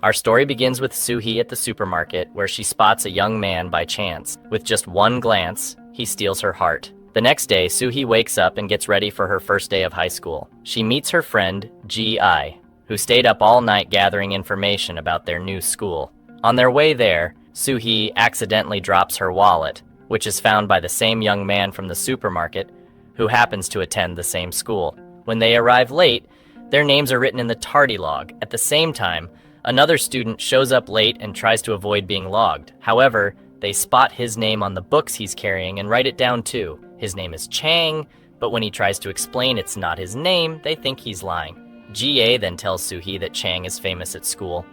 Our story begins with Soo-hee at the supermarket, where she spots a young man by chance. With just one glance, he steals her heart. The next day, Soo-hee wakes up and gets ready for her first day of high school. She meets her friend, Ji-ai, who stayed up all night gathering information about their new school. On their way there, Soo-hee accidentally drops her wallet, which is found by the same young man from the supermarket, who happens to attend the same school. When they arrive late, their names are written in the tardy log. At the same time, another student shows up late and tries to avoid being logged. However, they spot his name on the books he's carrying and write it down too. His name is Chang, but when he tries to explain it's not his name, they think he's lying. Ji-ai then tells Soo-hee that Chang is famous at school.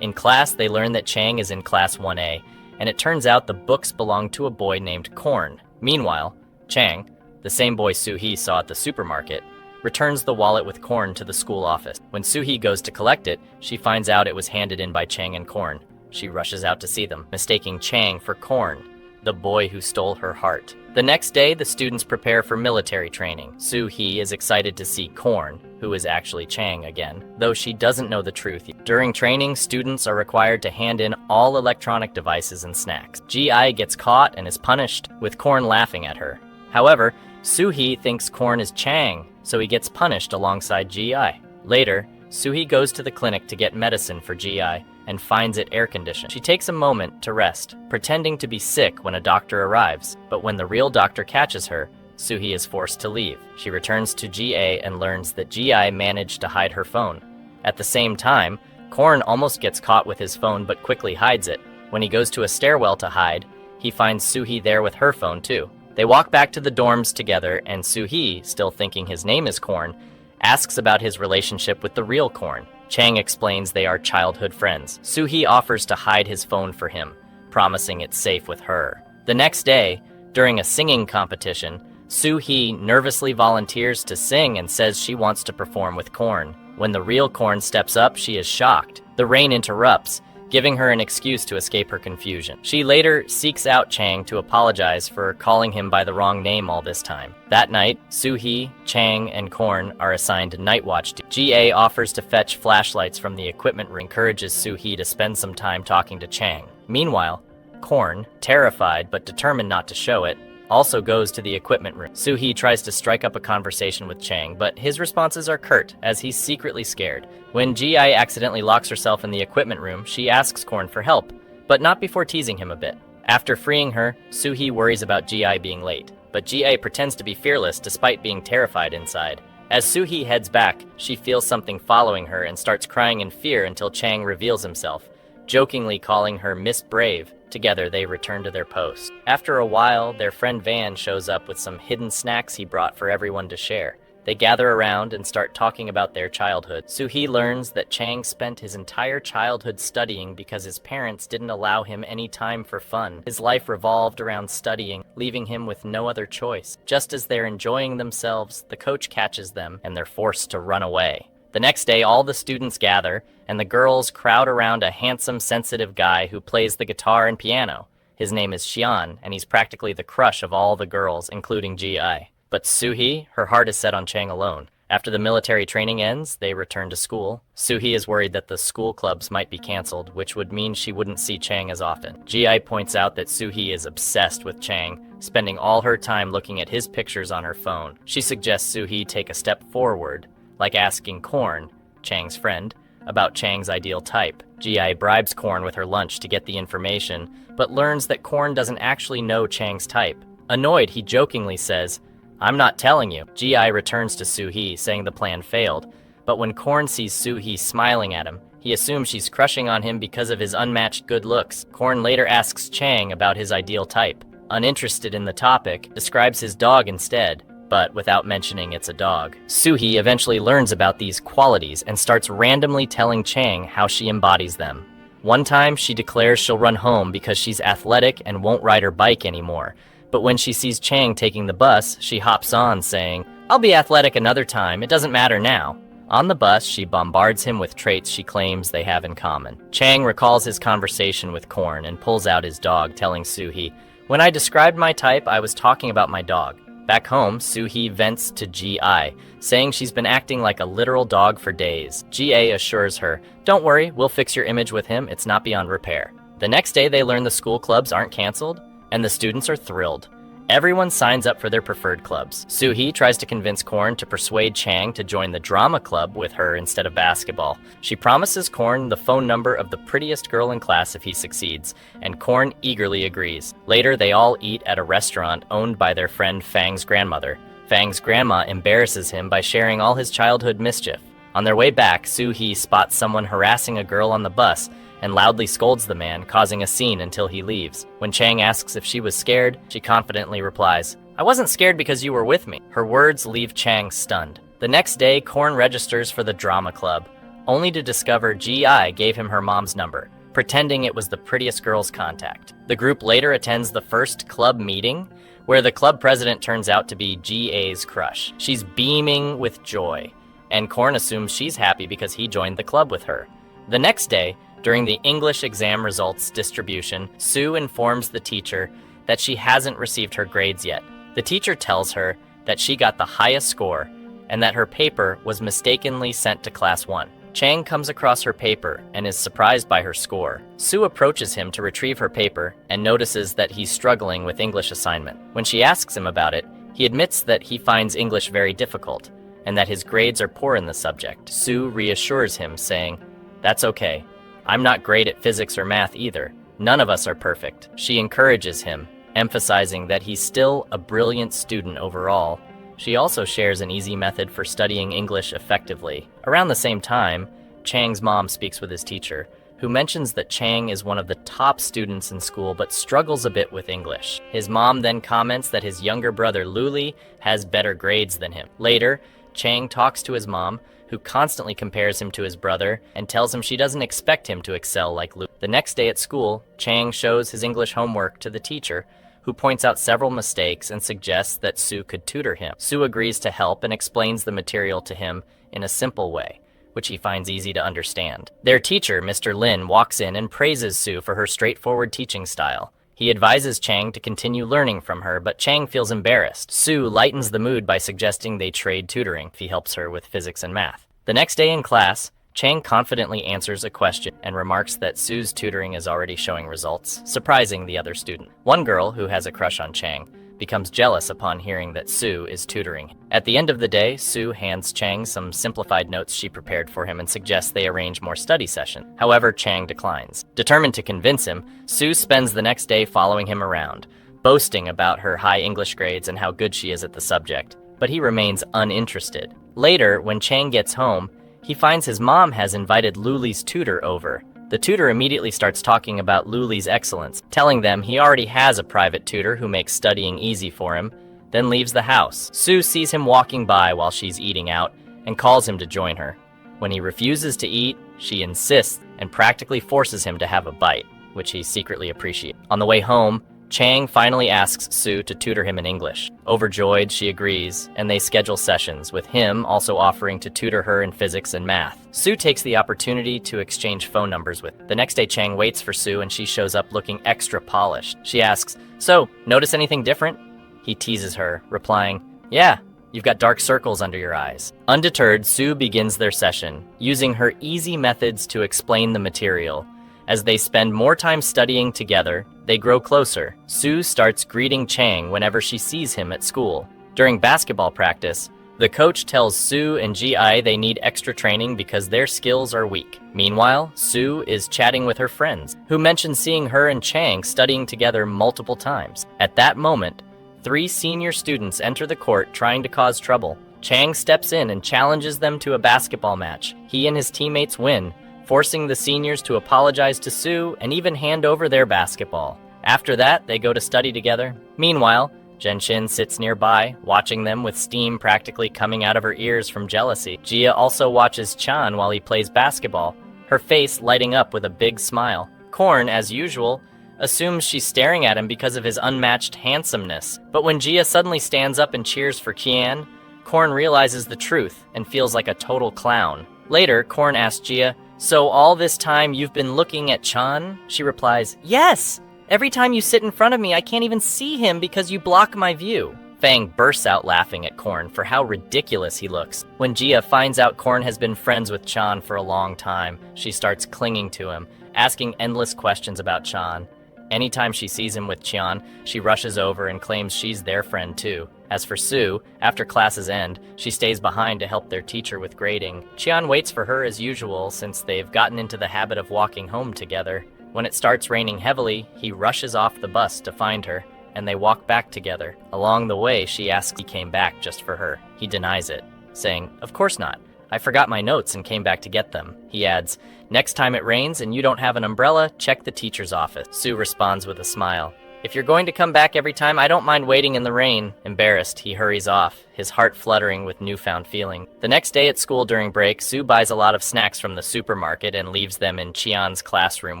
In class, they learn that Chang is in class 1A, and it turns out the books belong to a boy named Korn. Meanwhile, Chang, the same boy Soo-hee saw at the supermarket, returns the wallet with Korn to the school office. When Soo-hee goes to collect it, she finds out it was handed in by Chang and Korn. She rushes out to see them, mistaking Chang for Korn, the boy who stole her heart. The next day, the students prepare for military training. Soo-hee is excited to see Korn, who is actually Chang again, though she doesn't know the truth. During training, students are required to hand in all electronic devices and snacks. Ji-ai gets caught and is punished, with Korn laughing at her. However, Soo-hee thinks Korn is Chang, so he gets punished alongside Ji-ai. Later, Soo-hee goes to the clinic to get medicine for Ji-ai and finds it air-conditioned. She takes a moment to rest, pretending to be sick when a doctor arrives, but when the real doctor catches her, Soo-hee is forced to leave. She returns to Ji-ai and learns that Ji-ai managed to hide her phone. At the same time, Korn almost gets caught with his phone but quickly hides it. When he goes to a stairwell to hide, he finds Soo-hee there with her phone too. They walk back to the dorms together, and Soo-hee, still thinking his name is Korn, asks about his relationship with the real Korn. Chang explains they are childhood friends. Soo-hee offers to hide his phone for him, promising it's safe with her. The next day, during a singing competition, Soo-hee nervously volunteers to sing and says she wants to perform with Korn. When the real Korn steps up, she is shocked. The rain interrupts, giving her an excuse to escape her confusion. She later seeks out Chang to apologize for calling him by the wrong name all this time. That night, Soo-hee, Chang, and Korn are assigned night watch duty. Ji-ai offers to fetch flashlights from the equipment room, encourages Soo-hee to spend some time talking to Chang. Meanwhile, Korn, terrified but determined not to show it, also goes to the equipment room. Soo-hee tries to strike up a conversation with Chang, but his responses are curt, as he's secretly scared. When Ji-ai accidentally locks herself in the equipment room, she asks Korn for help, but not before teasing him a bit. After freeing her, Soo-hee worries about Ji-ai being late, but Ji-ai pretends to be fearless despite being terrified inside. As Soo-hee heads back, she feels something following her and starts crying in fear until Chang reveals himself, jokingly calling her Miss Brave. Together, they return to their post. After a while, their friend Van shows up with some hidden snacks he brought for everyone to share. They gather around and start talking about their childhood. Soo-hee learns that Chang spent his entire childhood studying because his parents didn't allow him any time for fun. His life revolved around studying, leaving him with no other choice. Just as they're enjoying themselves, the coach catches them and they're forced to run away. The next day, all the students gather, and the girls crowd around a handsome, sensitive guy who plays the guitar and piano. His name is Xian, and he's practically the crush of all the girls, including Ji-ai. But Soo-hee, her heart is set on Chang alone. After the military training ends, they return to school. Soo-hee is worried that the school clubs might be canceled, which would mean she wouldn't see Chang as often. Ji-ai points out that Soo-hee is obsessed with Chang, spending all her time looking at his pictures on her phone. She suggests Soo-hee take a step forward, like asking Korn, Chang's friend, about Chang's ideal type. Ji-ai bribes Korn with her lunch to get the information, but learns that Korn doesn't actually know Chang's type. Annoyed, he jokingly says, "I'm not telling you." Ji-ai returns to Soo-hee, saying the plan failed, but when Korn sees Soo-hee smiling at him, he assumes she's crushing on him because of his unmatched good looks. Korn later asks Chang about his ideal type. Uninterested in the topic, describes his dog instead, but without mentioning it's a dog. Soo-hee eventually learns about these qualities and starts randomly telling Chang how she embodies them. One time, she declares she'll run home because she's athletic and won't ride her bike anymore. But when she sees Chang taking the bus, she hops on, saying, "I'll be athletic another time, it doesn't matter now." On the bus, she bombards him with traits she claims they have in common. Chang recalls his conversation with Korn and pulls out his dog, telling Soo-hee, "When I described my type, I was talking about my dog. Back home, Soo-hee vents to Ji-ai, saying she's been acting like a literal dog for days. Ji-ae assures her, "Don't worry, we'll fix your image with him, it's not beyond repair." The next day, they learn the school clubs aren't canceled, and the students are thrilled. Everyone signs up for their preferred clubs. Soo-hee tries to convince Korn to persuade Chang to join the drama club with her instead of basketball. She promises Korn the phone number of the prettiest girl in class if he succeeds, and Korn eagerly agrees. Later, they all eat at a restaurant owned by their friend Fang's grandmother. Fang's grandma embarrasses him by sharing all his childhood mischief. On their way back, Soo-hee spots someone harassing a girl on the bus and loudly scolds the man, causing a scene until he leaves. When Chang asks if she was scared, she confidently replies, "I wasn't scared because you were with me." Her words leave Chang stunned. The next day, Korn registers for the drama club, only to discover Ji-ai gave him her mom's number, pretending it was the prettiest girl's contact. The group later attends the first club meeting, where the club president turns out to be Ji-ae's crush. She's beaming with joy, and Korn assumes she's happy because he joined the club with her. The next day, during the English exam results distribution, Sue informs the teacher that she hasn't received her grades yet. The teacher tells her that she got the highest score and that her paper was mistakenly sent to class 1. Chang comes across her paper and is surprised by her score. Sue approaches him to retrieve her paper and notices that he's struggling with English assignment. When she asks him about it, he admits that he finds English very difficult and that his grades are poor in the subject. Sue reassures him, saying, "That's okay. I'm not great at physics or math either. None of us are perfect." She encourages him, emphasizing that he's still a brilliant student overall. She also shares an easy method for studying English effectively. Around the same time, Chang's mom speaks with his teacher, who mentions that Chang is one of the top students in school but struggles a bit with English. His mom then comments that his younger brother Luli has better grades than him. Later, Chang talks to his mom, who constantly compares him to his brother and tells him she doesn't expect him to excel like Luke. The next day at school, Chang shows his English homework to the teacher, who points out several mistakes and suggests that Sue could tutor him. Sue agrees to help and explains the material to him in a simple way, which he finds easy to understand. Their teacher, Mr. Lin, walks in and praises Sue for her straightforward teaching style. He advises Chang to continue learning from her, but Chang feels embarrassed. Sue lightens the mood by suggesting they trade tutoring if he helps her with physics and math. The next day in class, Chang confidently answers a question and remarks that Sue's tutoring is already showing results, surprising the other student. One girl, who has a crush on Chang, becomes jealous upon hearing that Sue is tutoring. At the end of the day, Sue hands Chang some simplified notes she prepared for him and suggests they arrange more study sessions. However, Chang declines. Determined to convince him, Sue spends the next day following him around, boasting about her high English grades and how good she is at the subject. But he remains uninterested. Later, when Chang gets home, he finds his mom has invited Luli's tutor over. The tutor immediately starts talking about Luli's excellence, telling them he already has a private tutor who makes studying easy for him, then leaves the house. Sue sees him walking by while she's eating out and calls him to join her. When he refuses to eat, she insists and practically forces him to have a bite, which he secretly appreciates. On the way home, Chang finally asks Sue to tutor him in English. Overjoyed, she agrees, and they schedule sessions, with him also offering to tutor her in physics and math. Sue takes the opportunity to exchange phone numbers with. The next day, Chang waits for Sue and she shows up looking extra polished. She asks, "So, notice anything different?" He teases her, replying, "Yeah, you've got dark circles under your eyes." Undeterred, Sue begins their session, using her easy methods to explain the material. As they spend more time studying together, they grow closer. Sue starts greeting Chang whenever she sees him at school. During basketball practice, the coach tells Sue and Ji-ai they need extra training because their skills are weak. Meanwhile, Sue is chatting with her friends, who mention seeing her and Chang studying together multiple times. At that moment, 3 senior students enter the court trying to cause trouble. Chang steps in and challenges them to a basketball match. He and his teammates win, forcing the seniors to apologize to Sue and even hand over their basketball. After that, they go to study together. Meanwhile, Genshin sits nearby, watching them with steam practically coming out of her ears from jealousy. Jia also watches Chan while he plays basketball, her face lighting up with a big smile. Korn, as usual, assumes she's staring at him because of his unmatched handsomeness. But when Jia suddenly stands up and cheers for Kian, Korn realizes the truth and feels like a total clown. Later, Korn asks Jia, "So all this time you've been looking at Chan?" She replies, "Yes! Every time you sit in front of me, I can't even see him because you block my view." Fang bursts out laughing at Korn for how ridiculous he looks. When Jia finds out Korn has been friends with Chan for a long time, she starts clinging to him, asking endless questions about Chan. Anytime she sees him with Qian, she rushes over and claims she's their friend too. As for Su, after classes end, she stays behind to help their teacher with grading. Qian waits for her as usual since they've gotten into the habit of walking home together. When it starts raining heavily, he rushes off the bus to find her, and they walk back together. Along the way, she asks if he came back just for her. He denies it, saying, "Of course not. I forgot my notes and came back to get them." He adds, "Next time it rains and you don't have an umbrella, check the teacher's office." Su responds with a smile. "If you're going to come back every time, I don't mind waiting in the rain." Embarrassed, he hurries off, his heart fluttering with newfound feeling. The next day at school during break, Su buys a lot of snacks from the supermarket and leaves them in Qian's classroom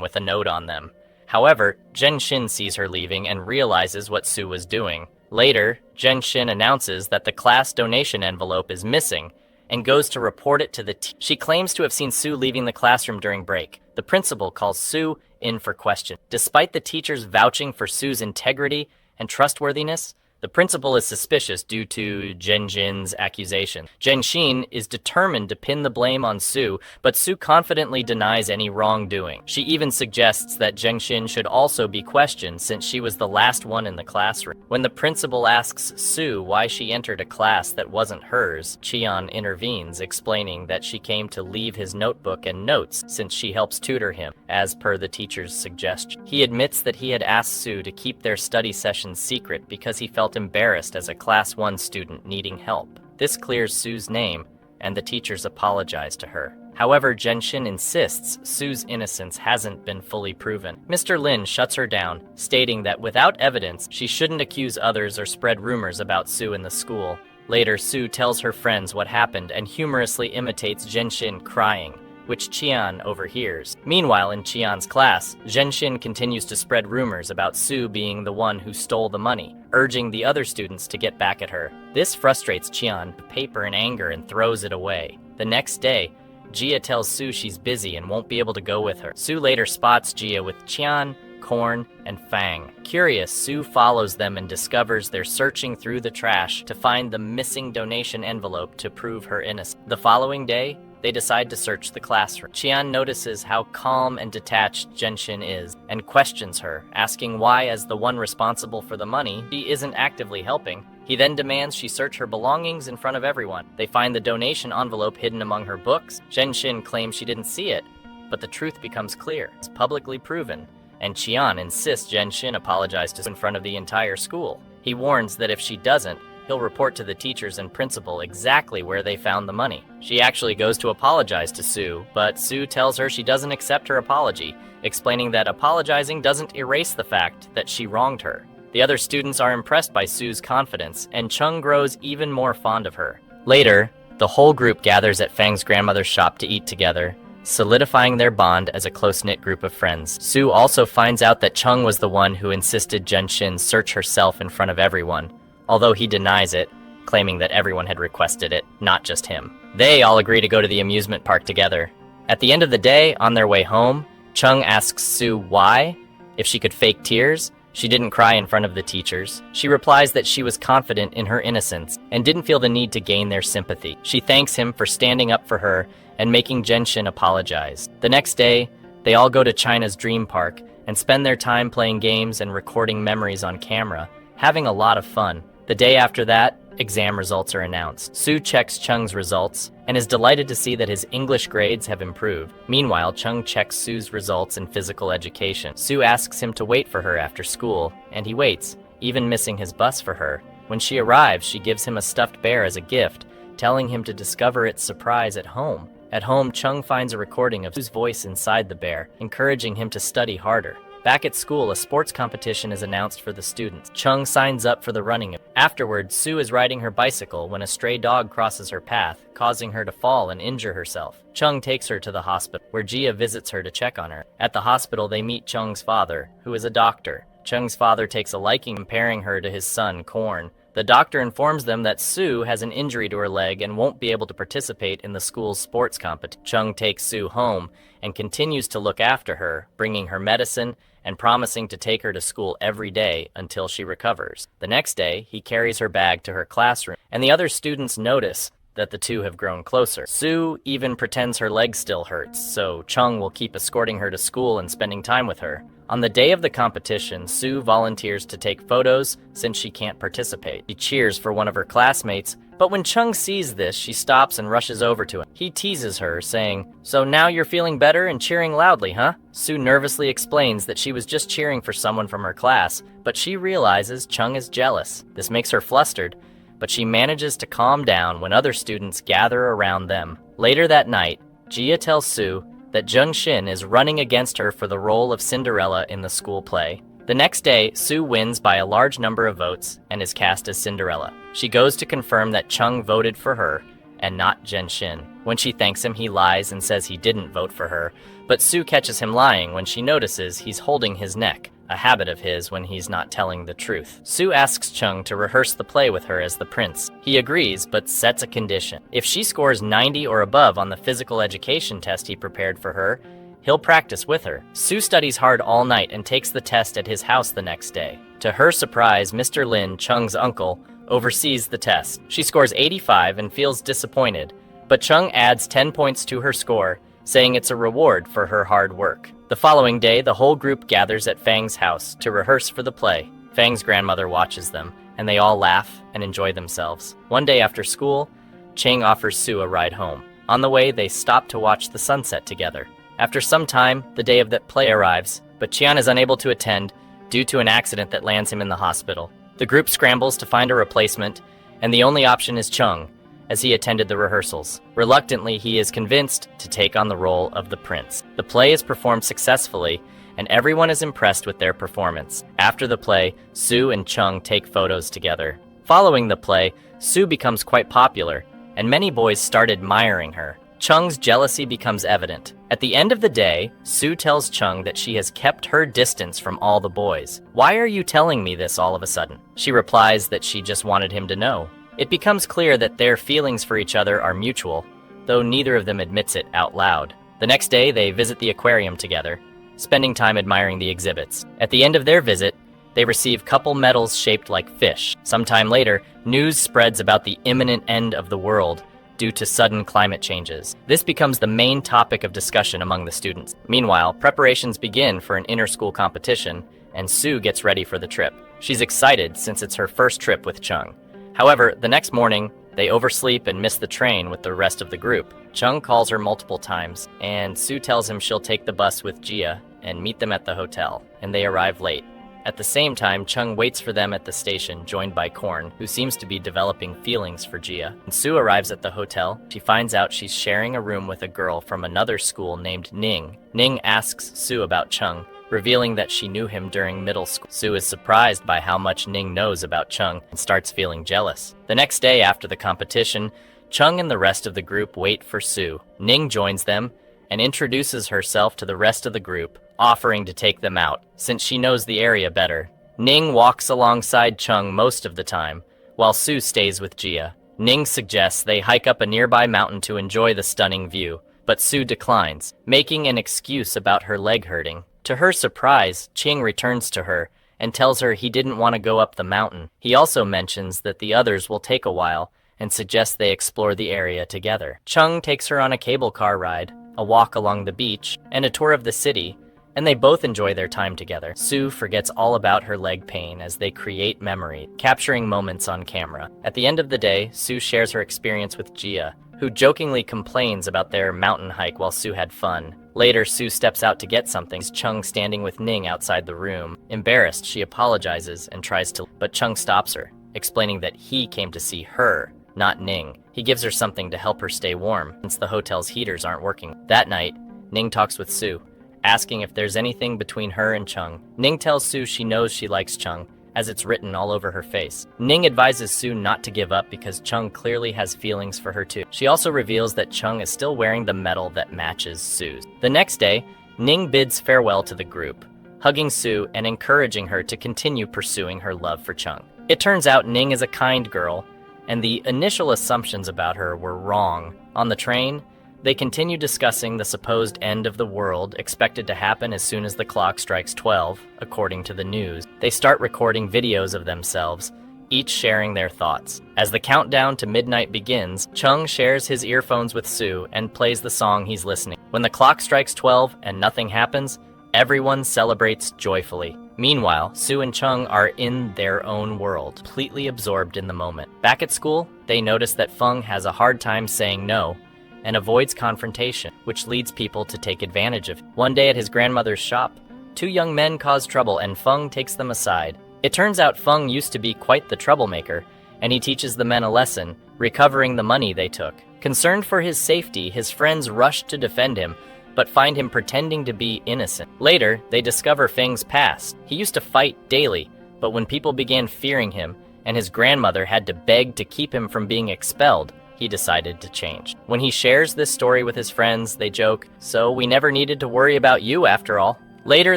with a note on them. However, Zhenshin sees her leaving and realizes what Su was doing. Later, Zhenshin announces that the class donation envelope is missing and goes to report it to the teacher. She claims to have seen Su leaving the classroom during break. The principal calls Su in for question. Despite the teachers vouching for Su's integrity and trustworthiness, the principal is suspicious due to Zhenshin's accusation. Zhenshin is determined to pin the blame on Su, but Su confidently denies any wrongdoing. She even suggests that Zhenshin should also be questioned since she was the last one in the classroom. When the principal asks Su why she entered a class that wasn't hers, Qian intervenes, explaining that she came to leave his notebook and notes since she helps tutor him, as per the teacher's suggestion. He admits that he had asked Su to keep their study sessions secret because he felt embarrassed as a Class 1 student needing help. This clears Su's name, and the teachers apologize to her. However, Zhenshin insists Su's innocence hasn't been fully proven. Mr. Lin shuts her down, stating that without evidence, she shouldn't accuse others or spread rumors about Su in the school. Later, Su tells her friends what happened and humorously imitates Zhenshin crying, which Qian overhears. Meanwhile, in Qian's class, Zhenshin continues to spread rumors about Su being the one who stole the money, urging the other students to get back at her. This frustrates Qian to paper in anger and throws it away. The next day, Jia tells Su she's busy and won't be able to go with her. Su later spots Jia with Qian, Korn, and Fang. Curious, Su follows them and discovers they're searching through the trash to find the missing donation envelope to prove her innocence. The following day, they decide to search the classroom. Qian notices how calm and detached Zhenshin is and questions her, asking why, as the one responsible for the money, she isn't actively helping. He then demands she search her belongings in front of everyone. They find the donation envelope hidden among her books. Zhenshin claims she didn't see it, but the truth becomes clear. It's publicly proven, and Qian insists Zhenshin apologize to Su in front of the entire school. He warns that if she doesn't, he'll report to the teachers and principal exactly where they found the money. She actually goes to apologize to Su, but Su tells her she doesn't accept her apology, explaining that apologizing doesn't erase the fact that she wronged her. The other students are impressed by Su's confidence, and Chung grows even more fond of her. Later, the whole group gathers at Fang's grandmother's shop to eat together, solidifying their bond as a close-knit group of friends. Su also finds out that Chung was the one who insisted Zhenshin search herself in front of everyone, although he denies it, claiming that everyone had requested it, not just him. They all agree to go to the amusement park together. At the end of the day, on their way home, Chung asks Su why, if she could fake tears, she didn't cry in front of the teachers. She replies that she was confident in her innocence and didn't feel the need to gain their sympathy. She thanks him for standing up for her and making Zhenshin apologize. The next day, they all go to China's Dream Park and spend their time playing games and recording memories on camera, having a lot of fun. The day after that, exam results are announced. Su checks Chung's results and is delighted to see that his English grades have improved. Meanwhile, Chung checks Su's results in physical education. Su asks him to wait for her after school, and he waits, even missing his bus for her. When she arrives, she gives him a stuffed bear as a gift, telling him to discover its surprise at home. At home, Chung finds a recording of Su's voice inside the bear, encouraging him to study harder. Back at school, a sports competition is announced for the students. Chung signs up for the running. Afterwards, Su is riding her bicycle when a stray dog crosses her path, causing her to fall and injure herself. Chung takes her to the hospital, where Jia visits her to check on her. At the hospital, they meet Chung's father, who is a doctor. Chung's father takes a liking, comparing her to his son, Korn, The doctor informs them that Sue has an injury to her leg and won't be able to participate in the school's sports competition. Chung takes Sue home and continues to look after her, bringing her medicine and promising to take her to school every day until she recovers. The next day, he carries her bag to her classroom, and the other students notice that the two have grown closer. Sue even pretends her leg still hurts, so Chung will keep escorting her to school and spending time with her. On the day of the competition, Sue volunteers to take photos since she can't participate. She cheers for one of her classmates, but when Chung sees this, she stops and rushes over to him. He teases her, saying, "So now you're feeling better and cheering loudly, huh?" Sue nervously explains that she was just cheering for someone from her class, but she realizes Chung is jealous. This makes her flustered, but she manages to calm down when other students gather around them. Later that night, Jia tells Sue that Jung Shin is running against her for the role of Cinderella in the school play. The next day, Sue wins by a large number of votes and is cast as Cinderella. She goes to confirm that Chung voted for her and not Jung Shin. When she thanks him, he lies and says he didn't vote for her, but Sue catches him lying when she notices he's holding his neck, a habit of his when he's not telling the truth. Sue asks Chung to rehearse the play with her as the prince. He agrees, but sets a condition. If she scores 90 or above on the physical education test he prepared for her, he'll practice with her. Sue studies hard all night and takes the test at his house the next day. To her surprise, Mr. Lin, Chung's uncle, oversees the test. She scores 85 and feels disappointed, but Chung adds 10 points to her score, saying it's a reward for her hard work. The following day, the whole group gathers at Fang's house to rehearse for the play. Fang's grandmother watches them, and they all laugh and enjoy themselves. One day after school, Chang offers Sue a ride home. On the way, they stop to watch the sunset together. After some time, the day of that play arrives, but Qian is unable to attend due to an accident that lands him in the hospital. The group scrambles to find a replacement, and the only option is Chung, as he attended the rehearsals. Reluctantly, he is convinced to take on the role of the prince. The play is performed successfully, and everyone is impressed with their performance. After the play, Sue and Chung take photos together. Following the play, Sue becomes quite popular, and many boys start admiring her. Chung's jealousy becomes evident. At the end of the day, Sue tells Chung that she has kept her distance from all the boys. "Why are you telling me this all of a sudden?" She replies that she just wanted him to know. It becomes clear that their feelings for each other are mutual, though neither of them admits it out loud. The next day, they visit the aquarium together, spending time admiring the exhibits. At the end of their visit, they receive couple medals shaped like fish. Sometime later, news spreads about the imminent end of the world due to sudden climate changes. This becomes the main topic of discussion among the students. Meanwhile, preparations begin for an inter-school competition, and Sue gets ready for the trip. She's excited since it's her first trip with Chung. However, the next morning, they oversleep and miss the train with the rest of the group. Chung calls her multiple times, and Sue tells him she'll take the bus with Jia and meet them at the hotel, and they arrive late. At the same time, Chung waits for them at the station, joined by Korn, who seems to be developing feelings for Jia. When Sue arrives at the hotel, she finds out she's sharing a room with a girl from another school named Ning. Ning asks Sue about Chung, revealing that she knew him during middle school. Sue is surprised by how much Ning knows about Chung and starts feeling jealous. The next day after the competition, Chung and the rest of the group wait for Sue. Ning joins them and introduces herself to the rest of the group, offering to take them out, since she knows the area better. Ning walks alongside Chung most of the time, while Sue stays with Jia. Ning suggests they hike up a nearby mountain to enjoy the stunning view, but Sue declines, making an excuse about her leg hurting. To her surprise, Ching returns to her and tells her he didn't want to go up the mountain. He also mentions that the others will take a while and suggests they explore the area together. Chung takes her on a cable car ride, a walk along the beach, and a tour of the city, and they both enjoy their time together. Sue forgets all about her leg pain as they create memory, capturing moments on camera. At the end of the day, Sue shares her experience with Jia, who jokingly complains about their mountain hike while Sue had fun. Later, Sue steps out to get something, Chung standing with Ning outside the room. Embarrassed, she apologizes and tries to, but Chung stops her, explaining that he came to see her, not Ning. He gives her something to help her stay warm, since the hotel's heaters aren't working. That night, Ning talks with Sue, asking if there's anything between her and Chung. Ning tells Sue she knows she likes Chung, as it's written all over her face. Ning advises Sue not to give up because Chung clearly has feelings for her too. She also reveals that Chung is still wearing the medal that matches Sue's. The next day, Ning bids farewell to the group, hugging Sue and encouraging her to continue pursuing her love for Chung. It turns out Ning is a kind girl, and the initial assumptions about her were wrong. On the train, they continue discussing the supposed end of the world expected to happen as soon as the clock strikes 12, according to the news. They start recording videos of themselves, each sharing their thoughts. As the countdown to midnight begins, Chung shares his earphones with Sue and plays the song he's listening. When the clock strikes 12 and nothing happens, everyone celebrates joyfully. Meanwhile, Sue and Chung are in their own world, completely absorbed in the moment. Back at school, they notice that Feng has a hard time saying no and avoids confrontation, which leads people to take advantage of him. One day at his grandmother's shop, two young men cause trouble and Feng takes them aside. It turns out Feng used to be quite the troublemaker, and he teaches the men a lesson, recovering the money they took. Concerned for his safety, his friends rush to defend him, but find him pretending to be innocent. Later, they discover Feng's past. He used to fight daily, but when people began fearing him, and his grandmother had to beg to keep him from being expelled, he decided to change. When he shares this story with his friends, they joke, "So we never needed to worry about you after all." Later,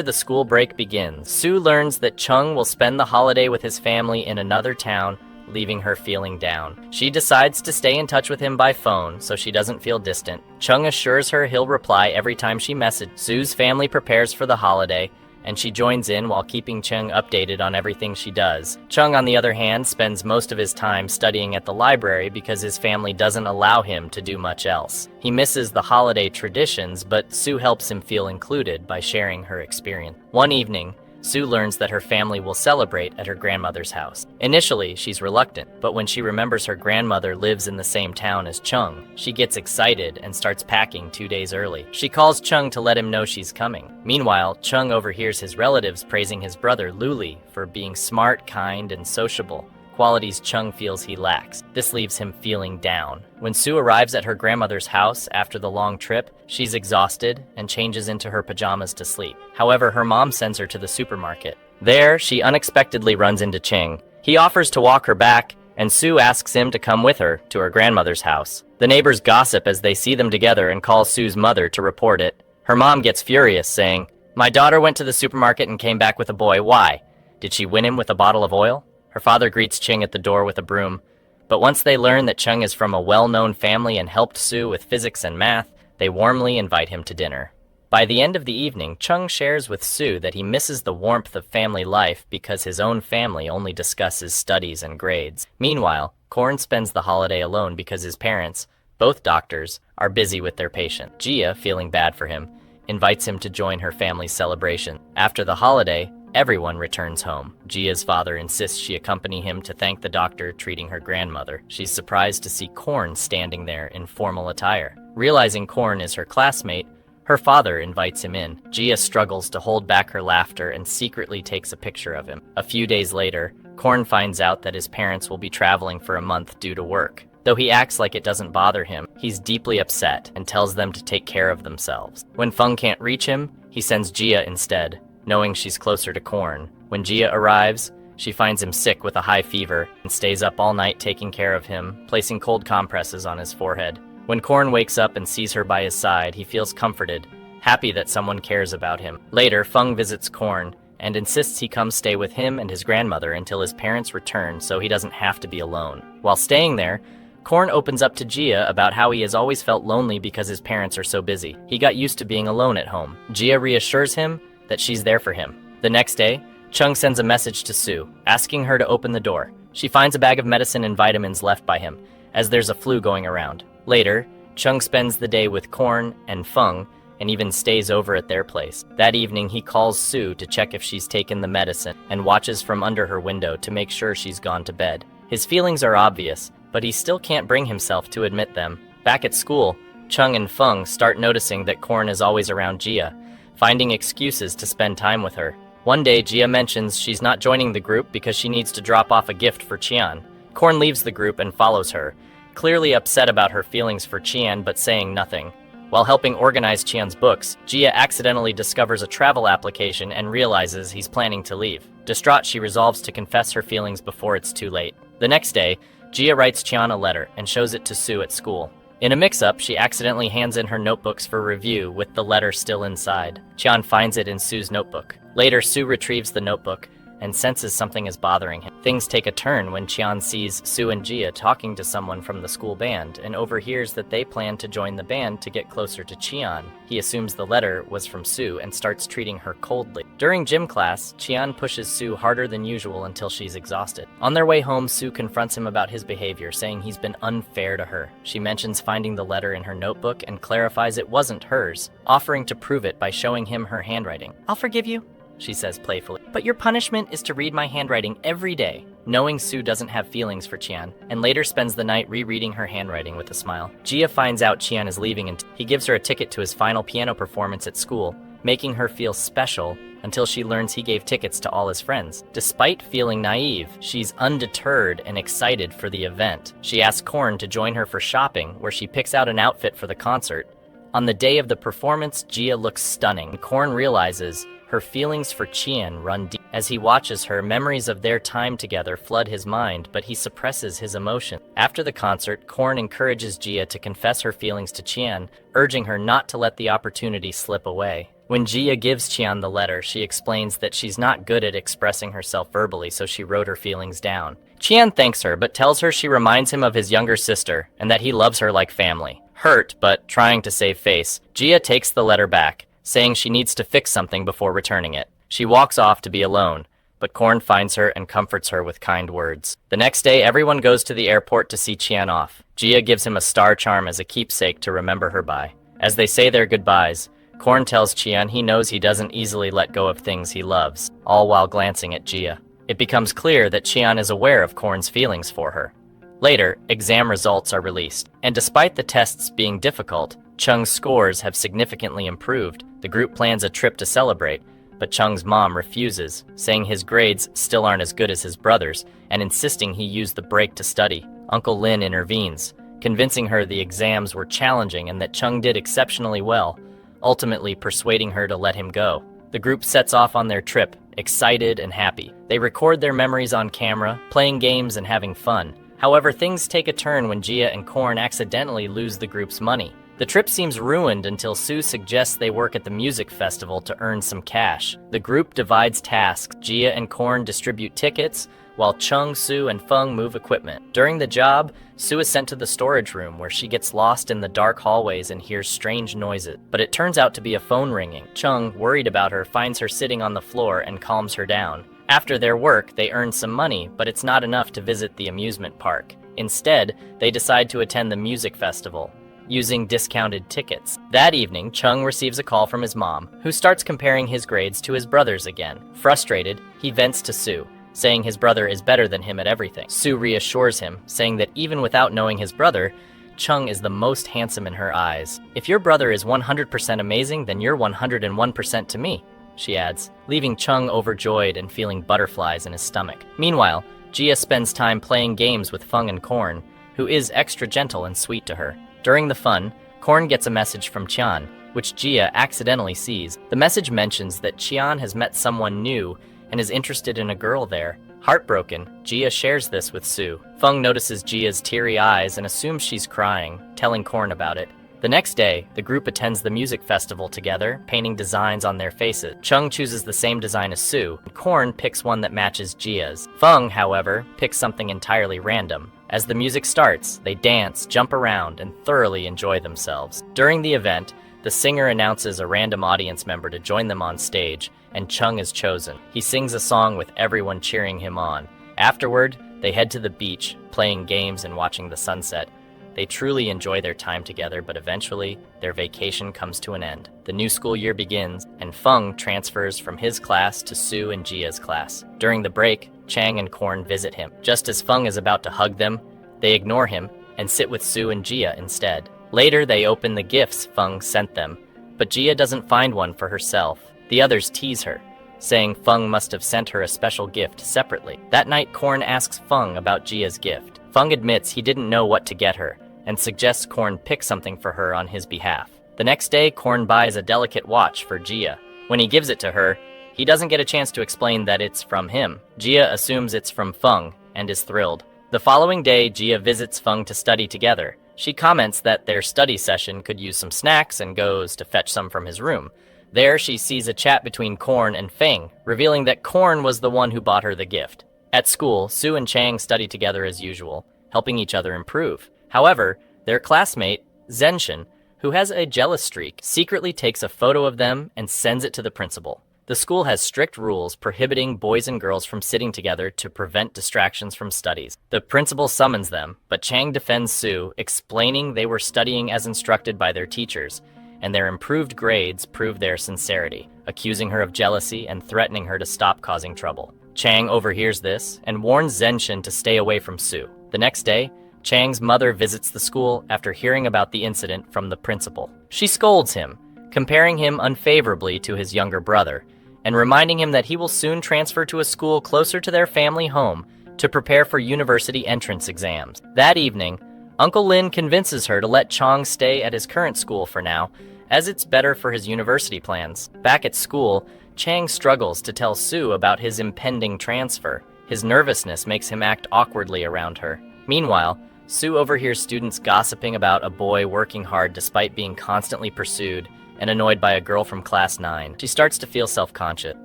the school break begins. Sue learns that Chung will spend the holiday with his family in another town, leaving her feeling down. She decides to stay in touch with him by phone so she doesn't feel distant. Chung assures her he'll reply every time she messages. Sue's family prepares for the holiday, and she joins in while keeping Chung updated on everything she does. Chung, on the other hand, spends most of his time studying at the library because his family doesn't allow him to do much else. He misses the holiday traditions, but Sue helps him feel included by sharing her experience. One evening, Sue learns that her family will celebrate at her grandmother's house. Initially, she's reluctant, but when she remembers her grandmother lives in the same town as Chung, she gets excited and starts packing 2 days early. She calls Chung to let him know she's coming. Meanwhile, Chung overhears his relatives praising his brother Luli for being smart, kind, and sociable, qualities Chung feels he lacks. This leaves him feeling down. When Sue arrives at her grandmother's house after the long trip, she's exhausted and changes into her pajamas to sleep. However, her mom sends her to the supermarket. There, she unexpectedly runs into Ching. He offers to walk her back, and Sue asks him to come with her to her grandmother's house. The neighbors gossip as they see them together and call Sue's mother to report it. Her mom gets furious, saying, "My daughter went to the supermarket and came back with a boy. Why? Did she win him with a bottle of oil?" Her father greets Ching at the door with a broom, but once they learn that Chung is from a well-known family and helped Sue with physics and math, they warmly invite him to dinner. By the end of the evening, Chung shares with Sue that he misses the warmth of family life because his own family only discusses studies and grades. Meanwhile, Korn spends the holiday alone because his parents, both doctors, are busy with their patient. Gia, feeling bad for him, invites him to join her family's celebration. After the holiday, everyone returns home. Gia's father insists she accompany him to thank the doctor treating her grandmother. She's surprised to see Korn standing there in formal attire. Realizing Korn is her classmate, her father invites him in. Gia struggles to hold back her laughter and secretly takes a picture of him. A few days later, Korn finds out that his parents will be traveling for a month due to work. Though he acts like it doesn't bother him, he's deeply upset and tells them to take care of themselves. When Feng can't reach him, he sends Gia instead, knowing she's closer to Korn. When Gia arrives, she finds him sick with a high fever and stays up all night taking care of him, placing cold compresses on his forehead. When Korn wakes up and sees her by his side, he feels comforted, happy that someone cares about him. Later, Feng visits Korn and insists he come stay with him and his grandmother until his parents return so he doesn't have to be alone. While staying there, Korn opens up to Gia about how he has always felt lonely because his parents are so busy. He got used to being alone at home. Gia reassures him that she's there for him. The next day, Chung sends a message to Sue, asking her to open the door. She finds a bag of medicine and vitamins left by him, as there's a flu going around. Later, Chung spends the day with Korn and Feng, and even stays over at their place. That evening, he calls Sue to check if she's taken the medicine, and watches from under her window to make sure she's gone to bed. His feelings are obvious, but he still can't bring himself to admit them. Back at school, Chung and Feng start noticing that Korn is always around Gia, finding excuses to spend time with her. One day, Gia mentions she's not joining the group because she needs to drop off a gift for Qian. Korn leaves the group and follows her, clearly upset about her feelings for Qian but saying nothing. While helping organize Qian's books, Gia accidentally discovers a travel application and realizes he's planning to leave. Distraught, she resolves to confess her feelings before it's too late. The next day, Gia writes Qian a letter and shows it to Sue at school. In a mix-up, she accidentally hands in her notebooks for review with the letter still inside. Qian finds it in Sue's notebook. Later, Sue retrieves the notebook, and senses something is bothering him. Things take a turn when Qian sees Su and Jia talking to someone from the school band and overhears that they plan to join the band to get closer to Qian. He assumes the letter was from Su and starts treating her coldly. During gym class, Qian pushes Su harder than usual until she's exhausted. On their way home, Su confronts him about his behavior, saying he's been unfair to her. She mentions finding the letter in her notebook and clarifies it wasn't hers, offering to prove it by showing him her handwriting. "I'll forgive you," she says playfully, "but your punishment is to read my handwriting every day." Knowing Su doesn't have feelings for Qian, and later spends the night rereading her handwriting with a smile. Jia finds out Qian is leaving and he gives her a ticket to his final piano performance at school, making her feel special until she learns he gave tickets to all his friends. Despite feeling naive, she's undeterred and excited for the event. She asks Korn to join her for shopping, where she picks out an outfit for the concert. On the day of the performance, Jia looks stunning. Korn realizes her feelings for Qian run deep. As he watches her, memories of their time together flood his mind, but he suppresses his emotion. After the concert, Korn encourages Jia to confess her feelings to Qian, urging her not to let the opportunity slip away. When Jia gives Qian the letter, she explains that she's not good at expressing herself verbally, so she wrote her feelings down. Qian thanks her, but tells her she reminds him of his younger sister, and that he loves her like family. Hurt, but trying to save face, Jia takes the letter back, saying she needs to fix something before returning it. She walks off to be alone, but Korn finds her and comforts her with kind words. The next day, everyone goes to the airport to see Qian off. Jia gives him a star charm as a keepsake to remember her by. As they say their goodbyes, Korn tells Qian he knows he doesn't easily let go of things he loves, all while glancing at Jia. It becomes clear that Qian is aware of Korn's feelings for her. Later, exam results are released, and despite the tests being difficult, Chung's scores have significantly improved. The group plans a trip to celebrate, but Chung's mom refuses, saying his grades still aren't as good as his brother's, and insisting he use the break to study. Uncle Lin intervenes, convincing her the exams were challenging and that Chung did exceptionally well, ultimately persuading her to let him go. The group sets off on their trip, excited and happy. They record their memories on camera, playing games and having fun. However, things take a turn when Jia and Korn accidentally lose the group's money. The trip seems ruined until Su suggests they work at the music festival to earn some cash. The group divides tasks. Jia and Korn distribute tickets, while Chung, Su, and Feng move equipment. During the job, Su is sent to the storage room where she gets lost in the dark hallways and hears strange noises. But it turns out to be a phone ringing. Chung, worried about her, finds her sitting on the floor and calms her down. After their work, they earn some money, but it's not enough to visit the amusement park. Instead, they decide to attend the music festival, using discounted tickets. That evening, Chung receives a call from his mom, who starts comparing his grades to his brother's again. Frustrated, he vents to Su, saying his brother is better than him at everything. Su reassures him, saying that even without knowing his brother, Chung is the most handsome in her eyes. "If your brother is 100% amazing, then you're 101% to me," she adds, leaving Chung overjoyed and feeling butterflies in his stomach. Meanwhile, Jia spends time playing games with Feng and Korn, who is extra gentle and sweet to her. During the fun, Korn gets a message from Qian, which Jia accidentally sees. The message mentions that Qian has met someone new and is interested in a girl there. Heartbroken, Jia shares this with Su. Feng notices Jia's teary eyes and assumes she's crying, telling Korn about it. The next day, the group attends the music festival together, painting designs on their faces. Chung chooses the same design as Su, and Korn picks one that matches Jia's. Feng, however, picks something entirely random. As the music starts, they dance, jump around, and thoroughly enjoy themselves. During the event, the singer announces a random audience member to join them on stage, and Chung is chosen. He sings a song with everyone cheering him on. Afterward, they head to the beach, playing games and watching the sunset. They truly enjoy their time together, but eventually, their vacation comes to an end. The new school year begins, and Feng transfers from his class to Su and Jia's class. During the break, Chang and Korn visit him. Just as Feng is about to hug them, they ignore him and sit with Su and Jia instead. Later, they open the gifts Feng sent them, but Jia doesn't find one for herself. The others tease her, saying Feng must have sent her a special gift separately. That night, Korn asks Feng about Jia's gift. Feng admits he didn't know what to get her, and suggests Korn pick something for her on his behalf. The next day, Korn buys a delicate watch for Jia. When he gives it to her, he doesn't get a chance to explain that it's from him. Jia assumes it's from Feng and is thrilled. The following day, Jia visits Feng to study together. She comments that their study session could use some snacks and goes to fetch some from his room. There, she sees a chat between Korn and Feng, revealing that Korn was the one who bought her the gift. At school, Sue and Chang study together as usual, helping each other improve. However, their classmate, Zenshin, who has a jealous streak, secretly takes a photo of them and sends it to the principal. The school has strict rules prohibiting boys and girls from sitting together to prevent distractions from studies. The principal summons them, but Chang defends Sue, explaining they were studying as instructed by their teachers, and their improved grades prove their sincerity, accusing her of jealousy and threatening her to stop causing trouble. Chang overhears this and warns Zenshin to stay away from Sue. The next day, Chang's mother visits the school after hearing about the incident from the principal. She scolds him, comparing him unfavorably to his younger brother, and reminding him that he will soon transfer to a school closer to their family home to prepare for university entrance exams. That evening, Uncle Lin convinces her to let Chang stay at his current school for now, as it's better for his university plans. Back at school, Chang struggles to tell Sue about his impending transfer. His nervousness makes him act awkwardly around her. Meanwhile, Sue overhears students gossiping about a boy working hard despite being constantly pursued and annoyed by a girl from class 9. She starts to feel self-conscious,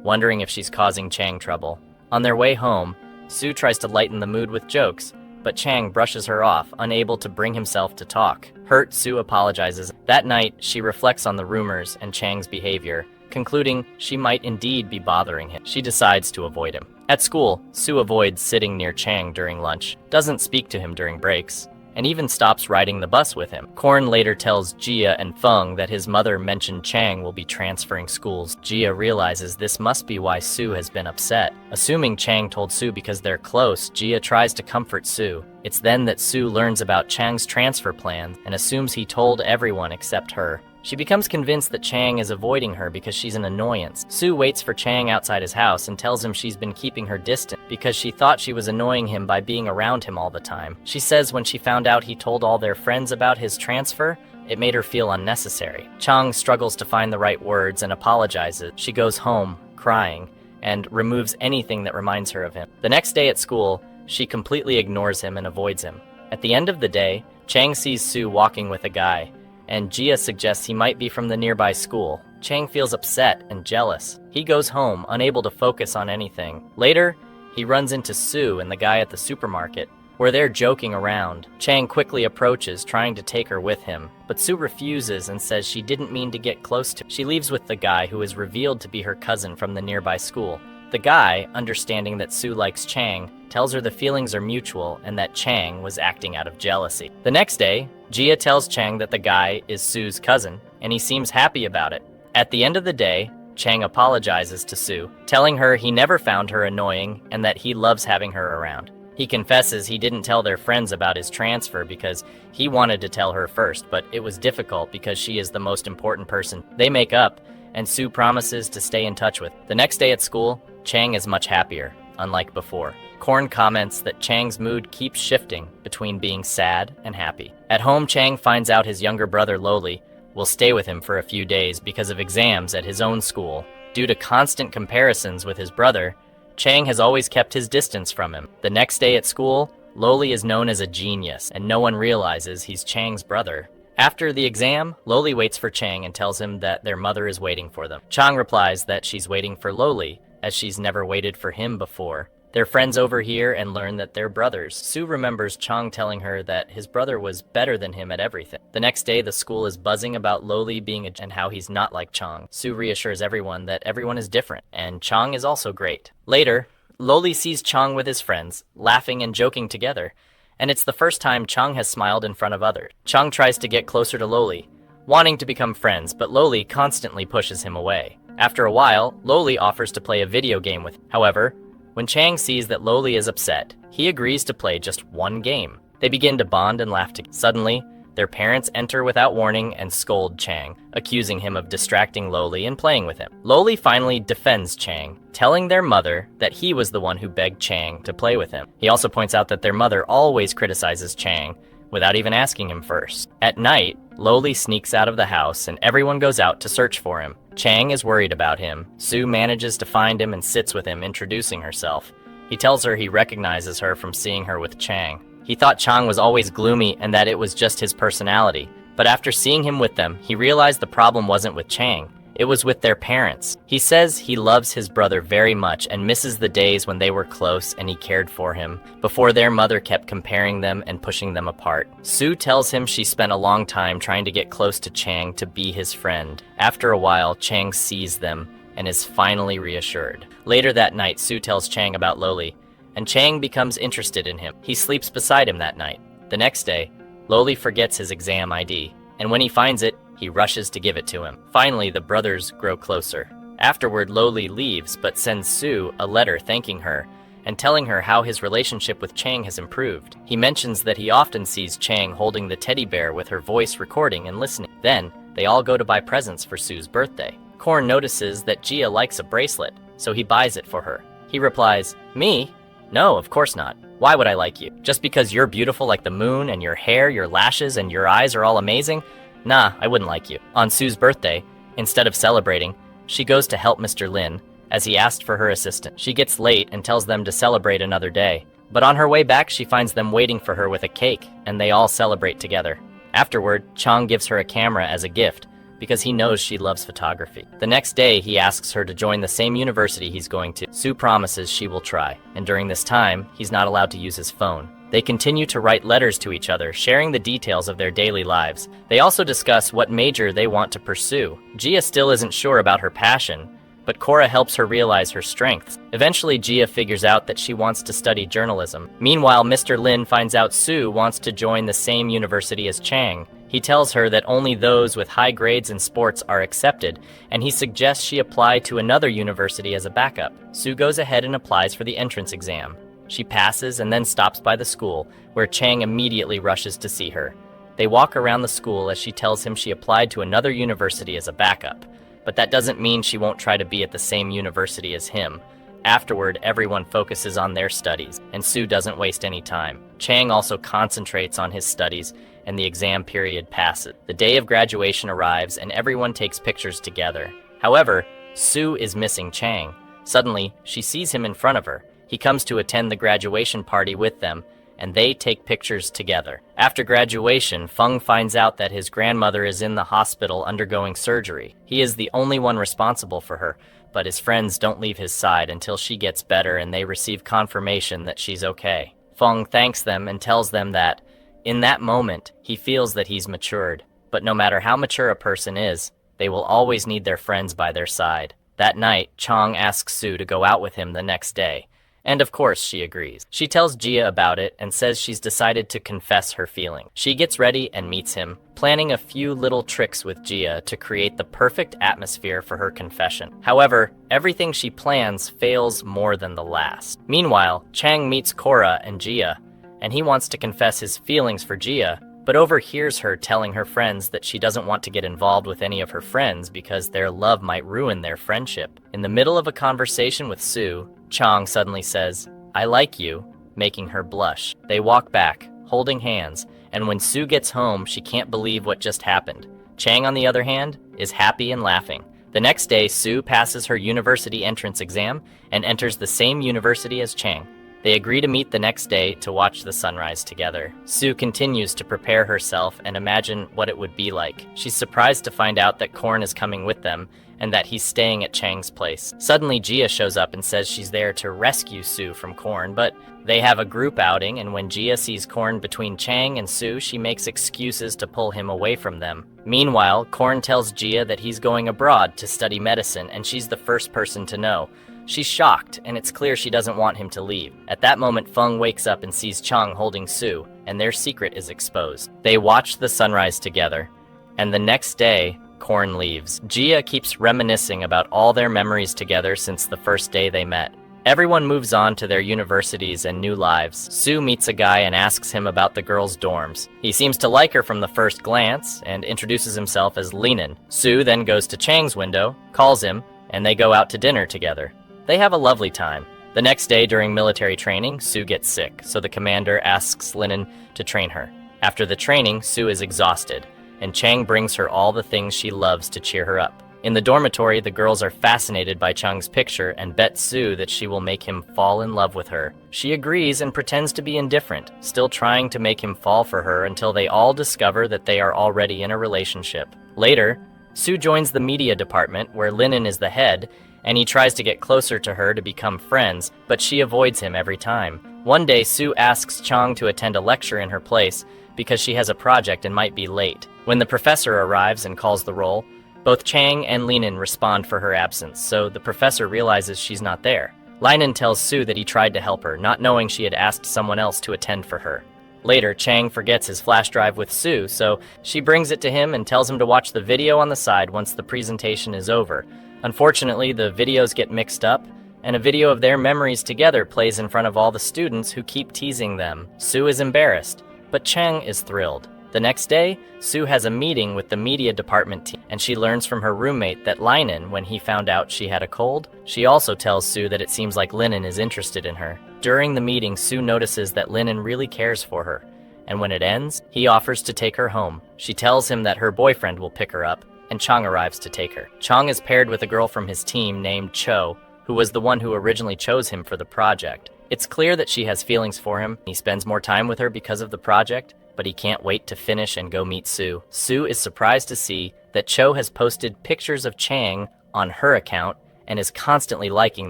wondering if she's causing Chang trouble. On their way home, Sue tries to lighten the mood with jokes, but Chang brushes her off, unable to bring himself to talk. Hurt, Sue apologizes. That night, she reflects on the rumors and Chang's behavior, concluding she might indeed be bothering him. She decides to avoid him. At school, Sue avoids sitting near Chang during lunch, doesn't speak to him during breaks, and even stops riding the bus with him. Korn later tells Jia and Feng that his mother mentioned Chang will be transferring schools. Jia realizes this must be why Sue has been upset. Assuming Chang told Sue because they're close, Jia tries to comfort Sue. It's then that Sue learns about Chang's transfer plans and assumes he told everyone except her. She becomes convinced that Chang is avoiding her because she's an annoyance. Sue waits for Chang outside his house and tells him she's been keeping her distant because she thought she was annoying him by being around him all the time. She says when she found out he told all their friends about his transfer, it made her feel unnecessary. Chang struggles to find the right words and apologizes. She goes home, crying, and removes anything that reminds her of him. The next day at school, she completely ignores him and avoids him. At the end of the day, Chang sees Sue walking with a guy, and Jia suggests he might be from the nearby school. Chang feels upset and jealous. He goes home, unable to focus on anything. Later, he runs into Sue and the guy at the supermarket, where they're joking around. Chang quickly approaches, trying to take her with him, but Sue refuses and says she didn't mean to get close to him. She leaves with the guy who is revealed to be her cousin from the nearby school. The guy, understanding that Sue likes Chang, tells her the feelings are mutual and that Chang was acting out of jealousy. The next day, Jia tells Chang that the guy is Sue's cousin, and he seems happy about it. At the end of the day, Chang apologizes to Sue, telling her he never found her annoying and that he loves having her around. He confesses he didn't tell their friends about his transfer because he wanted to tell her first, but it was difficult because she is the most important person. They make up, and Sue promises to stay in touch with. The next day at school, Chang is much happier, unlike before. Korn comments that Chang's mood keeps shifting between being sad and happy. At home, Chang finds out his younger brother, Loli, will stay with him for a few days because of exams at his own school. Due to constant comparisons with his brother, Chang has always kept his distance from him. The next day at school, Loli is known as a genius, and no one realizes he's Chang's brother. After the exam, Loli waits for Chang and tells him that their mother is waiting for them. Chang replies that she's waiting for Loli, as she's never waited for him before. Their friends overhear and learn that they're brothers. Sue remembers Chang telling her that his brother was better than him at everything. The next day, the school is buzzing about Loli being and how he's not like Chang. Sue reassures everyone that everyone is different, and Chang is also great. Later, Loli sees Chang with his friends, laughing and joking together, and it's the first time Chang has smiled in front of others. Chang tries to get closer to Loli, wanting to become friends, but Loli constantly pushes him away. After a while, Loli offers to play a video game with him. However, when Chang sees that Loli is upset, he agrees to play just one game. They begin to bond and laugh together. Suddenly, their parents enter without warning and scold Chang, accusing him of distracting Loli and playing with him. Loli finally defends Chang, telling their mother that he was the one who begged Chang to play with him. He also points out that their mother always criticizes Chang without even asking him first. At night, Loli sneaks out of the house and everyone goes out to search for him. Chang is worried about him. Sue manages to find him and sits with him, introducing herself. He tells her he recognizes her from seeing her with Chang. He thought Chang was always gloomy and that it was just his personality, but after seeing him with them, he realized the problem wasn't with Chang. It was with their parents. He says he loves his brother very much and misses the days when they were close and he cared for him, before their mother kept comparing them and pushing them apart. Sue tells him she spent a long time trying to get close to Chang to be his friend. After a while, Chang sees them and is finally reassured. Later that night, Sue tells Chang about Loli, and Chang becomes interested in him. He sleeps beside him that night. The next day, Loli forgets his exam ID, and when he finds it, he rushes to give it to him. Finally, the brothers grow closer. Afterward, Loli leaves but sends Sue a letter thanking her and telling her how his relationship with Chang has improved. He mentions that he often sees Chang holding the teddy bear with her voice recording and listening. Then, they all go to buy presents for Sue's birthday. Korn notices that Gia likes a bracelet, so he buys it for her. He replies, "Me? No, of course not. Why would I like you? Just because you're beautiful like the moon and your hair, your lashes, and your eyes are all amazing? Nah, I wouldn't like you." On Sue's birthday, instead of celebrating, she goes to help Mr. Lin, as he asked for her assistant. She gets late and tells them to celebrate another day. But on her way back, she finds them waiting for her with a cake, and they all celebrate together. Afterward, Chang gives her a camera as a gift, because he knows she loves photography. The next day, he asks her to join the same university he's going to. Sue promises she will try, and during this time, he's not allowed to use his phone. They continue to write letters to each other, sharing the details of their daily lives. They also discuss what major they want to pursue. Gia still isn't sure about her passion, but Cora helps her realize her strengths. Eventually, Gia figures out that she wants to study journalism. Meanwhile, Mr. Lin finds out Sue wants to join the same university as Chang. He tells her that only those with high grades in sports are accepted, and he suggests she apply to another university as a backup. Sue goes ahead and applies for the entrance exam. She passes and then stops by the school, where Chang immediately rushes to see her. They walk around the school as she tells him she applied to another university as a backup, but that doesn't mean she won't try to be at the same university as him. Afterward, everyone focuses on their studies, and Sue doesn't waste any time. Chang also concentrates on his studies, and the exam period passes. The day of graduation arrives, and everyone takes pictures together. However, Sue is missing Chang. Suddenly, she sees him in front of her. He comes to attend the graduation party with them, and they take pictures together. After graduation, Feng finds out that his grandmother is in the hospital undergoing surgery. He is the only one responsible for her, but his friends don't leave his side until she gets better and they receive confirmation that she's okay. Feng thanks them and tells them that, in that moment, he feels that he's matured. But no matter how mature a person is, they will always need their friends by their side. That night, Chang asks Sue to go out with him the next day. And of course, she agrees. She tells Gia about it and says she's decided to confess her feeling. She gets ready and meets him, planning a few little tricks with Gia to create the perfect atmosphere for her confession. However, everything she plans fails more than the last. Meanwhile, Chang meets Cora and Gia, and he wants to confess his feelings for Gia, but overhears her telling her friends that she doesn't want to get involved with any of her friends because their love might ruin their friendship. In the middle of a conversation with Sue, Chang suddenly says, "I like you," making her blush. They walk back, holding hands, and when Sue gets home, she can't believe what just happened. Chang, on the other hand, is happy and laughing. The next day, Sue passes her university entrance exam and enters the same university as Chang. They agree to meet the next day to watch the sunrise together. Sue continues to prepare herself and imagine what it would be like. She's surprised to find out that Korn is coming with them and that he's staying at Chang's place. Suddenly, Gia shows up and says she's there to rescue Sue from Korn, but they have a group outing, and when Gia sees Korn between Chang and Sue, she makes excuses to pull him away from them. Meanwhile, Korn tells Gia that he's going abroad to study medicine, and she's the first person to know. She's shocked, and it's clear she doesn't want him to leave. At that moment, Feng wakes up and sees Chang holding Sue, and their secret is exposed. They watch the sunrise together, and the next day, Korn leaves. Gia keeps reminiscing about all their memories together since the first day they met. Everyone moves on to their universities and new lives. Sue meets a guy and asks him about the girls' dorms. He seems to like her from the first glance and introduces himself as Linan. Sue then goes to Chang's window, calls him, and they go out to dinner together. They have a lovely time. The next day during military training, Sue gets sick, so the commander asks Linan to train her. After the training, Sue is exhausted, and Chang brings her all the things she loves to cheer her up. In the dormitory, the girls are fascinated by Chang's picture and bet Sue that she will make him fall in love with her. She agrees and pretends to be indifferent, still trying to make him fall for her until they all discover that they are already in a relationship. Later, Sue joins the media department, where Linen is the head, and he tries to get closer to her to become friends, but she avoids him every time. One day, Sue asks Chang to attend a lecture in her place because she has a project and might be late. When the professor arrives and calls the roll, both Chang and Linen respond for her absence, so the professor realizes she's not there. Linen tells Sue that he tried to help her, not knowing she had asked someone else to attend for her. Later, Chang forgets his flash drive with Sue, so she brings it to him and tells him to watch the video on the side once the presentation is over. Unfortunately, the videos get mixed up, and a video of their memories together plays in front of all the students who keep teasing them. Sue is embarrassed, but Chang is thrilled. The next day, Sue has a meeting with the media department team, and she learns from her roommate that Linen, when he found out she had a cold, she also tells Sue that it seems like Linen is interested in her. During the meeting, Sue notices that Linen really cares for her, and when it ends, he offers to take her home. She tells him that her boyfriend will pick her up, and Chang arrives to take her. Chang is paired with a girl from his team named Cho, who was the one who originally chose him for the project. It's clear that she has feelings for him. He spends more time with her because of the project, but he can't wait to finish and go meet Sue. Sue is surprised to see that Cho has posted pictures of Chang on her account and is constantly liking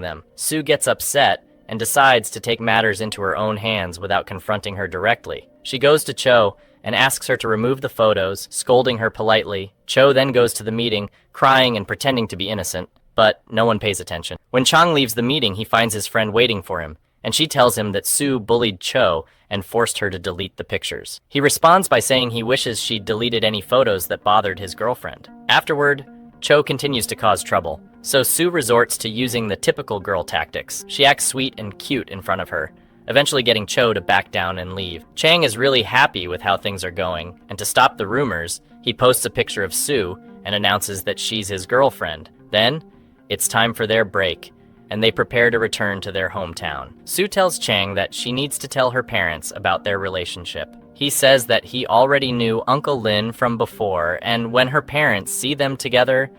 them. Sue gets upset and decides to take matters into her own hands without confronting her directly. She goes to Cho and asks her to remove the photos, scolding her politely. Cho then goes to the meeting, crying and pretending to be innocent, but no one pays attention. When Chang leaves the meeting, he finds his friend waiting for him, and she tells him that Sue bullied Cho and forced her to delete the pictures. He responds by saying he wishes she'd deleted any photos that bothered his girlfriend. Afterward, Cho continues to cause trouble, so Sue resorts to using the typical girl tactics. She acts sweet and cute in front of her, eventually getting Cho to back down and leave. Chang is really happy with how things are going, and to stop the rumors, he posts a picture of Sue and announces that she's his girlfriend. Then, it's time for their break, and they prepare to return to their hometown. Sue tells Chang that she needs to tell her parents about their relationship. He says that he already knew Uncle Lin from before, and when her parents see them together,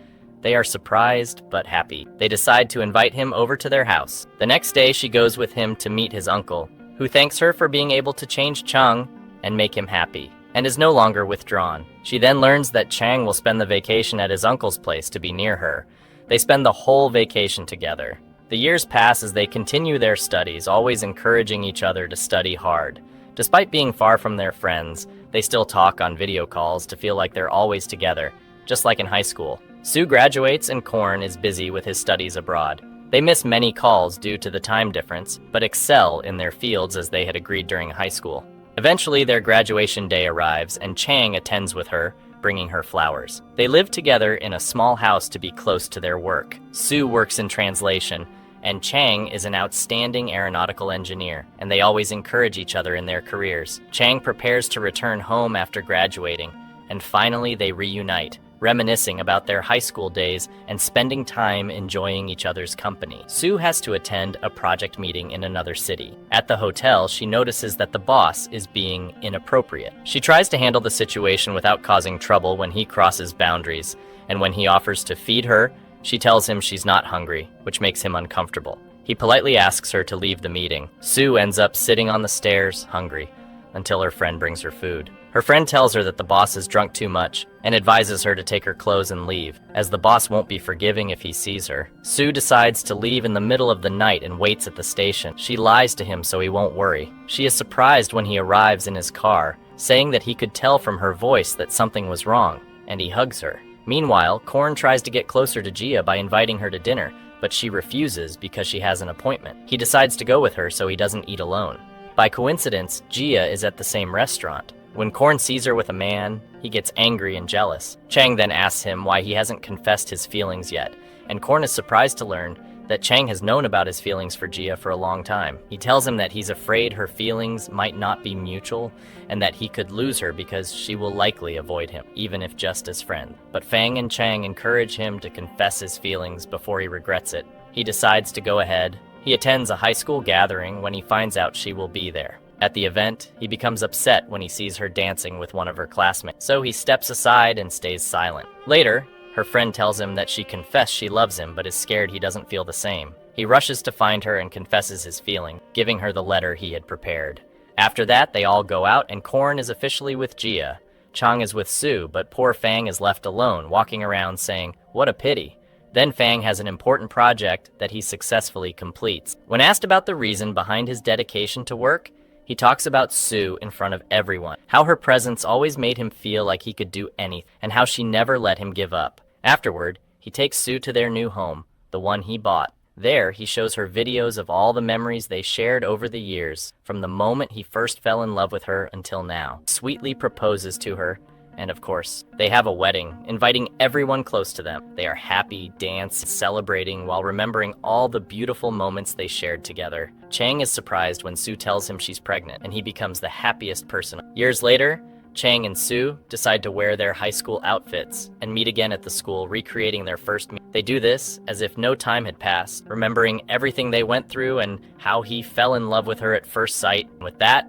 they are surprised but happy. They decide to invite him over to their house. The next day, she goes with him to meet his uncle, who thanks her for being able to change Chang and make him happy, and is no longer withdrawn. She then learns that Chang will spend the vacation at his uncle's place to be near her. They spend the whole vacation together. The years pass as they continue their studies, always encouraging each other to study hard. Despite being far from their friends, they still talk on video calls to feel like they're always together, just like in high school. Sue graduates and Korn is busy with his studies abroad. They miss many calls due to the time difference, but excel in their fields as they had agreed during high school. Eventually, their graduation day arrives, and Chang attends with her, bringing her flowers. They live together in a small house to be close to their work. Sue works in translation, and Chang is an outstanding aeronautical engineer, and they always encourage each other in their careers. Chang prepares to return home after graduating, and finally they reunite, reminiscing about their high school days and spending time enjoying each other's company. Sue has to attend a project meeting in another city. At the hotel, she notices that the boss is being inappropriate. She tries to handle the situation without causing trouble when he crosses boundaries, and when he offers to feed her, she tells him she's not hungry, which makes him uncomfortable. He politely asks her to leave the meeting. Sue ends up sitting on the stairs, hungry, until her friend brings her food. Her friend tells her that the boss has drunk too much and advises her to take her clothes and leave, as the boss won't be forgiving if he sees her. Sue decides to leave in the middle of the night and waits at the station. She lies to him so he won't worry. She is surprised when he arrives in his car, saying that he could tell from her voice that something was wrong, and he hugs her. Meanwhile, Korn tries to get closer to Gia by inviting her to dinner, but she refuses because she has an appointment. He decides to go with her so he doesn't eat alone. By coincidence, Gia is at the same restaurant. When Korn sees her with a man, he gets angry and jealous. Chang then asks him why he hasn't confessed his feelings yet, and Korn is surprised to learn that Chang has known about his feelings for Gia for a long time. He tells him that he's afraid her feelings might not be mutual, and that he could lose her because she will likely avoid him, even if just as friends. But Fang and Chang encourage him to confess his feelings before he regrets it. He decides to go ahead. He attends a high school gathering when he finds out she will be there. At the event, he becomes upset when he sees her dancing with one of her classmates, so he steps aside and stays silent. Later, her friend tells him that she confessed she loves him but is scared he doesn't feel the same. He rushes to find her and confesses his feeling, giving her the letter he had prepared. After that, they all go out and Korn is officially with Gia. Chang is with Sue, but poor Fang is left alone, walking around saying, "What a pity." Then Fang has an important project that he successfully completes. When asked about the reason behind his dedication to work, he talks about Sue in front of everyone, how her presence always made him feel like he could do anything, and how she never let him give up. Afterward, he takes Sue to their new home, the one he bought. There, he shows her videos of all the memories they shared over the years, from the moment he first fell in love with her until now. Sweetly proposes to her, and of course, they have a wedding, inviting everyone close to them. They are happy, dance, celebrating while remembering all the beautiful moments they shared together. Chang is surprised when Sue tells him she's pregnant, and he becomes the happiest person. Years later, Chang and Sue decide to wear their high school outfits and meet again at the school, recreating their first meet. They do this as if no time had passed, remembering everything they went through and how he fell in love with her at first sight. And with that,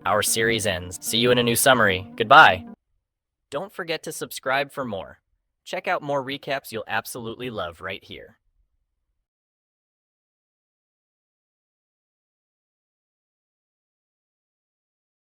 our series ends. See you in a new summary. Goodbye. Don't forget to subscribe for more. Check out more recaps you'll absolutely love right here.